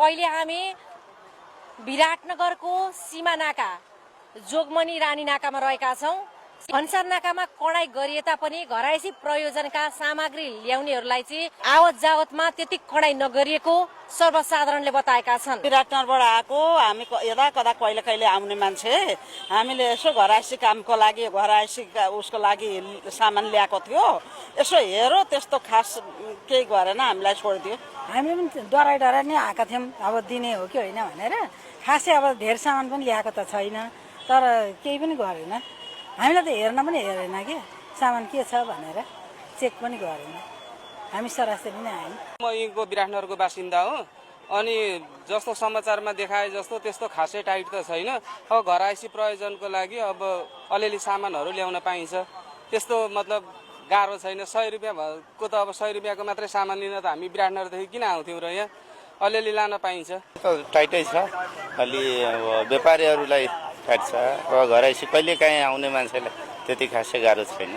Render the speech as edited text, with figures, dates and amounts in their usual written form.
अहिले हामी विराटनगरको सीमा नाका जोगमनी रानी नाकामा रहेका छौं। भन्सार नाकामा कडाई गरिए तापनि घरायसी प्रयोजनका सामग्री ल्याउनेहरूलाई चाहिँ आवत जावतमा त्यति कडाई नगरिएको सर्वसाधारणले बताएका छन्। विराटनगरबाट आएको हामी यदा कदा कहिले कहिले आउने मान्छे हामीले यसो घरायसी कामको लागि घरायसी उसको लागि सामान ल्याएको थियो। यसो हेरो त्यस्तो खास केही गरेन, हामीलाई छोडिदियो। हामी पनि डराइ नै आएका थियौँ, अब दिने हो कि होइन भनेर। खासै अब धेरै सामान पनि ल्याएको त छैन, तर केही पनि गरेन। हामीलाई त हेर्न पनि हेरेन कि सामान के छ भनेर, चेक पनि गरेन। हामी सरासरी नै आयौँ। म यहीँको विराटनगरको बासिन्दा हो। अनि जस्तो समाचारमा देखाए जस्तो त्यस्तो खासै टाइट त छैन। अब घरायसी प्रयोजनको लागि अब अलिअलि सामानहरू ल्याउन पाइन्छ, त्यस्तो मतलब गाह्रो छैन। 100 रुपियाँको त अब 100 रुपियाँको मात्रै सामान लिन त हामी विराटनगरदेखि किन आउँथ्यौँ र यहाँ अलिअलि लान पाइन्छ। टाइटै छ, अलि अब व्यापारीहरूलाई टाइट छ। अब घरायसी कहिले काहीँ आउने मान्छेलाई त्यति खासै गाह्रो छैन।